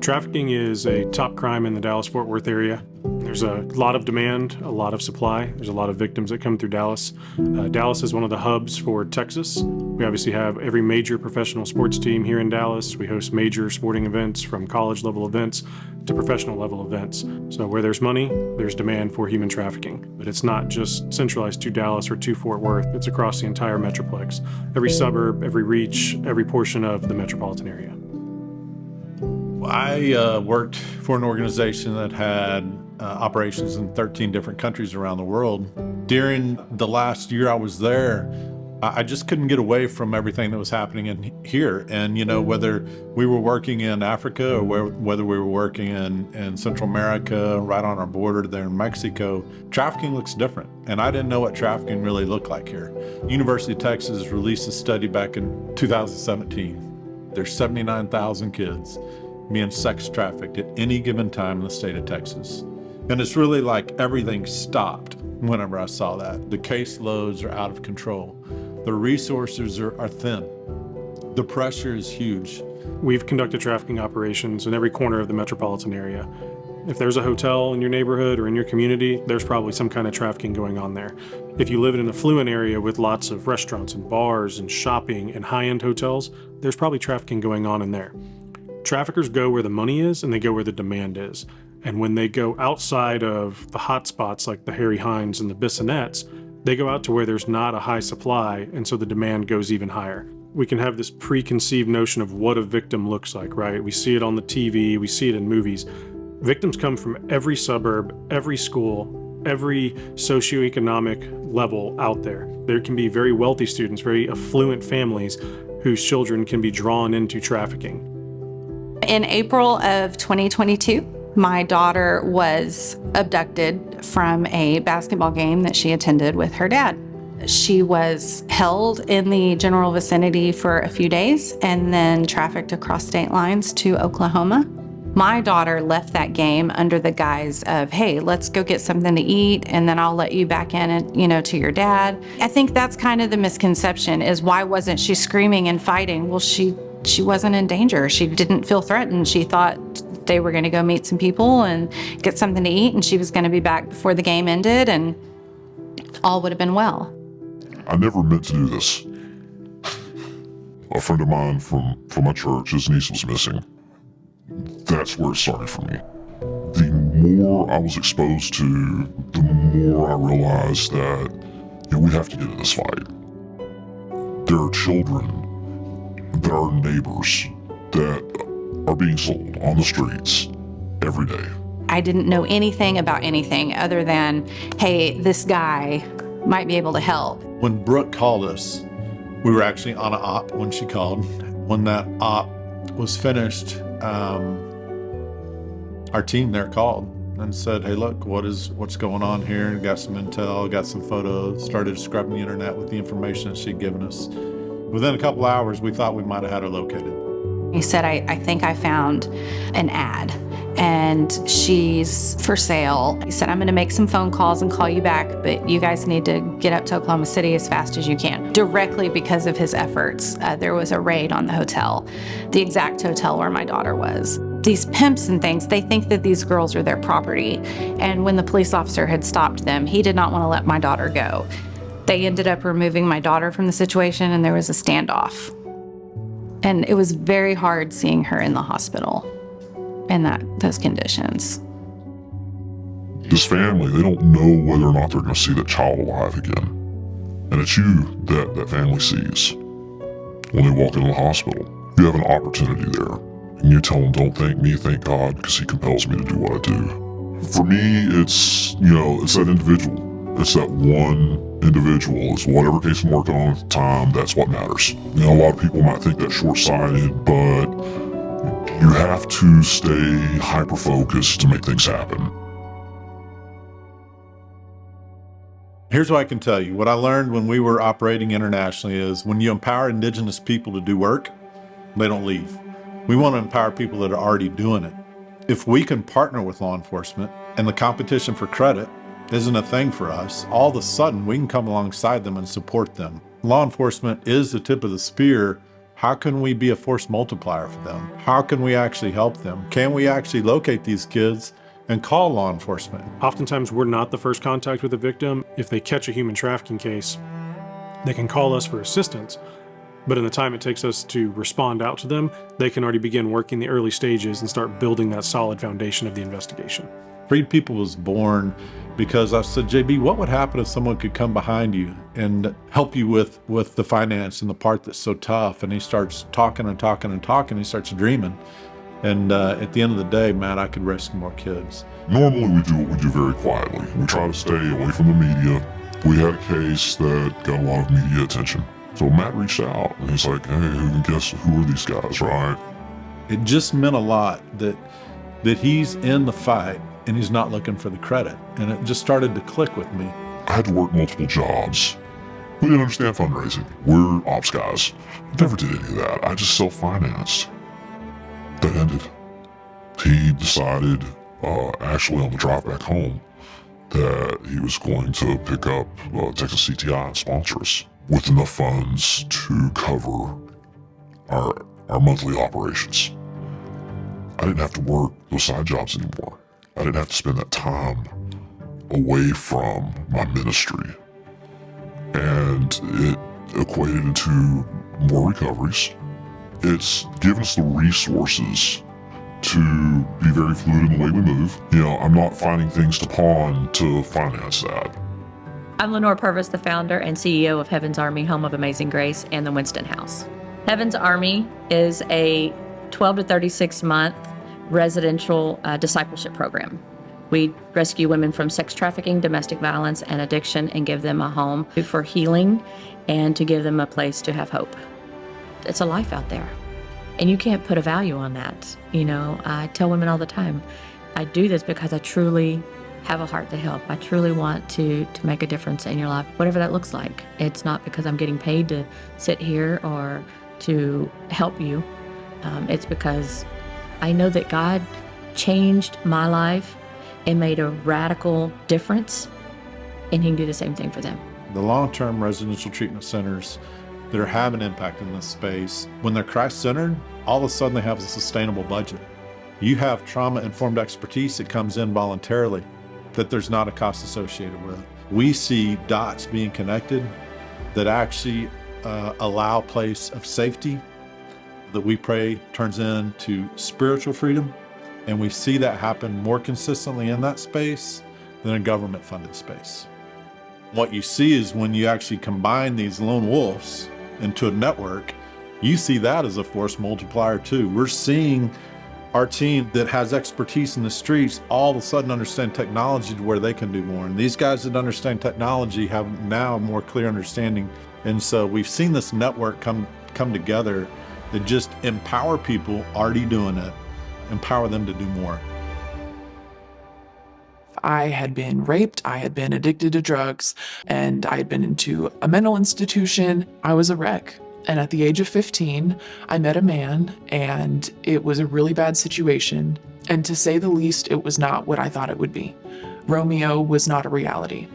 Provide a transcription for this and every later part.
Trafficking is a top crime in the Dallas-Fort Worth area. There's a lot of demand, a lot of supply. There's a lot of victims that come through Dallas. Dallas is one of the hubs for Texas. We obviously have every major professional sports team here in Dallas. We host major sporting events, from college level events to professional level events. So where there's money, there's demand for human trafficking. But it's not just centralized to Dallas or to Fort Worth. It's across the entire metroplex. Every suburb, every reach, every portion of the metropolitan area. I worked for an organization that had operations in 13 different countries around the world. During the last year I was there, I just couldn't get away from everything that was happening in here. And, you know, whether we were working in Africa or whether we were working in Central America, right on our border there in Mexico, trafficking looks different. And I didn't know what trafficking really looked like here. University of Texas released a study back in 2017. There's 79,000 kids being sex trafficked at any given time in the state of Texas. And it's really like everything stopped whenever I saw that. The caseloads are out of control. The resources are thin. The pressure is huge. We've conducted trafficking operations in every corner of the metropolitan area. If there's a hotel in your neighborhood or in your community, there's probably some kind of trafficking going on there. If you live in an affluent area with lots of restaurants and bars and shopping and high-end hotels, there's probably trafficking going on in there. Traffickers go where the money is and they go where the demand is. And when they go outside of the hot spots like the Harry Hines and the Bissonnettes, they go out to where there's not a high supply, and so the demand goes even higher. We can have this preconceived notion of what a victim looks like, right? We see it on the TV, we see it in movies. Victims come from every suburb, every school, every socioeconomic level out there. There can be very wealthy students, very affluent families whose children can be drawn into trafficking. In April of 2022, my daughter was abducted from a basketball game that she attended with her dad. She was held in the general vicinity for a few days and then trafficked across state lines to Oklahoma. My daughter left that game under the guise of, hey, let's go get something to eat and then I'll let you back in and, to your dad. I think that's kind of the misconception, is why wasn't she screaming and fighting? Well, she wasn't in danger. She didn't feel threatened. She thought they were going to go meet some people and get something to eat, and she was going to be back before the game ended, and all would have been well. I never meant to do this. A friend of mine from my church, his niece was missing. That's where it started for me. The more I was exposed to, the more I realized that we have to get in this fight. There are children that are neighbors that are being sold on the streets every day. I didn't know anything about anything other than, hey, this guy might be able to help. When Brooke called us, we were actually on an op when she called. When that op was finished, our team there called and said, hey, look, what's going on here? Got some intel, got some photos, started scrubbing the internet with the information that she'd given us. Within a couple hours, we thought we might have had her located. He said, I think I found an ad and she's for sale. He said, I'm going to make some phone calls and call you back, but you guys need to get up to Oklahoma City as fast as you can. Directly because of his efforts, there was a raid on the hotel, the exact hotel where my daughter was. These pimps and things, they think that these girls are their property. And when the police officer had stopped them, he did not want to let my daughter go. They ended up removing my daughter from the situation, and there was a standoff. And it was very hard seeing her in the hospital in those conditions. This family, they don't know whether or not they're going to see that child alive again. And it's you that family sees when they walk into the hospital. You have an opportunity there. And you tell them, don't thank me, thank God, because he compels me to do what I do. For me, it's that individual. It's that one individual. It's whatever case I'm working on at the time, that's what matters. A lot of people might think that's short-sighted, but you have to stay hyper-focused to make things happen. Here's what I can tell you. What I learned when we were operating internationally is when you empower indigenous people to do work, they don't leave. We want to empower people that are already doing it. If we can partner with law enforcement and the competition for credit isn't a thing for us, all of a sudden we can come alongside them and support them. Law enforcement is the tip of the spear. How can we be a force multiplier for them? How can we actually help them? Can we actually locate these kids and call law enforcement? Oftentimes, we're not the first contact with a victim. If they catch a human trafficking case, they can call us for assistance. But in the time it takes us to respond out to them, they can already begin working the early stages and start building that solid foundation of the investigation. Freed People was born because I said, JB, what would happen if someone could come behind you and help you with the finance and the part that's so tough? And he starts talking and talking and talking. He starts dreaming. And at the end of the day, Matt, I could rescue more kids. Normally we do what we do very quietly. We try to stay away from the media. We had a case that got a lot of media attention. So Matt reached out and he's like, hey, who can guess who are these guys, right? It just meant a lot that he's in the fight and he's not looking for the credit. And it just started to click with me. I had to work multiple jobs. We didn't understand fundraising. We're ops guys. Never did any of that. I just self-financed. That ended. He decided, actually on the drive back home, that he was going to pick up Texas CTI and sponsor us with enough funds to cover our monthly operations. I didn't have to work those side jobs anymore. I didn't have to spend that time away from my ministry. And it equated into more recoveries. It's given us the resources to be very fluid in the way we move. You know, I'm not finding things to pawn to finance that. I'm Lenore Purvis, the founder and CEO of Heaven's Army, Home of Amazing Grace, and the Winston House. Heaven's Army is a 12 to 36 month residential discipleship program. We rescue women from sex trafficking, domestic violence, and addiction and give them a home for healing and to give them a place to have hope. It's a life out there, and you can't put a value on that. You know, I tell women all the time, I do this because I truly have a heart to help. I truly want to make a difference in your life, whatever that looks like. It's not because I'm getting paid to sit here or to help you. It's because I know that God changed my life and made a radical difference, and He can do the same thing for them. The long-term residential treatment centers that are having impact in this space, when they're Christ-centered, all of a sudden they have a sustainable budget. You have trauma-informed expertise that comes in voluntarily, that there's not a cost associated with. We see dots being connected that actually allow a place of safety that we pray turns into spiritual freedom. And we see that happen more consistently in that space than a government-funded space. What you see is when you actually combine these lone wolves into a network, you see that as a force multiplier too. We're seeing our team that has expertise in the streets all of a sudden understand technology to where they can do more. And these guys that understand technology have now a more clear understanding. And so we've seen this network come together that just empower people already doing it, empower them to do more. I had been raped, I had been addicted to drugs, and I had been into a mental institution. I was a wreck. And at the age of 15, I met a man, and it was a really bad situation. And to say the least, it was not what I thought it would be. Romeo was not a reality.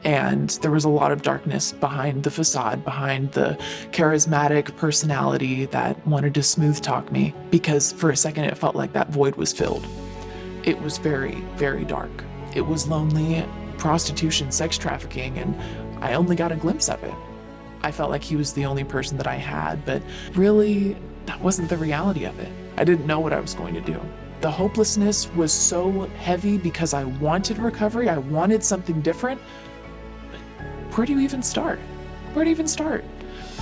And there was a lot of darkness behind the facade, behind the charismatic personality that wanted to smooth talk me, because for a second it felt like that void was filled. It was very, very dark. It was lonely, prostitution, sex trafficking, and I only got a glimpse of it. I felt like he was the only person that I had, but really, that wasn't the reality of it. I didn't know what I was going to do. The hopelessness was so heavy because I wanted recovery, I wanted something different. But where do you even start? Where do you even start?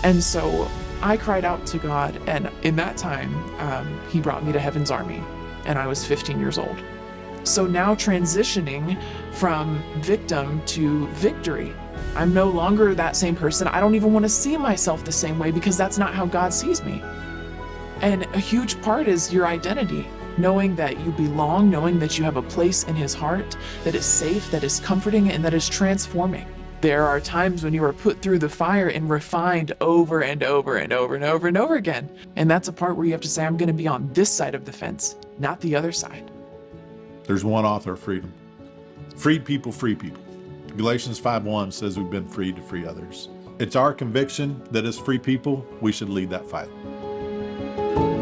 And so I cried out to God, and in that time, He brought me to Heaven's Army, and I was 15 years old. So now transitioning from victim to victory, I'm no longer that same person. I don't even want to see myself the same way because that's not how God sees me. And a huge part is your identity, knowing that you belong, knowing that you have a place in His heart that is safe, that is comforting, and that is transforming. There are times when you are put through the fire and refined over and over and over and over and over again. And that's a part where you have to say, I'm going to be on this side of the fence, not the other side. There's one author of freedom. Freed people, free people. Galatians 5:1 says we've been freed to free others. It's our conviction that as free people, we should lead that fight. you.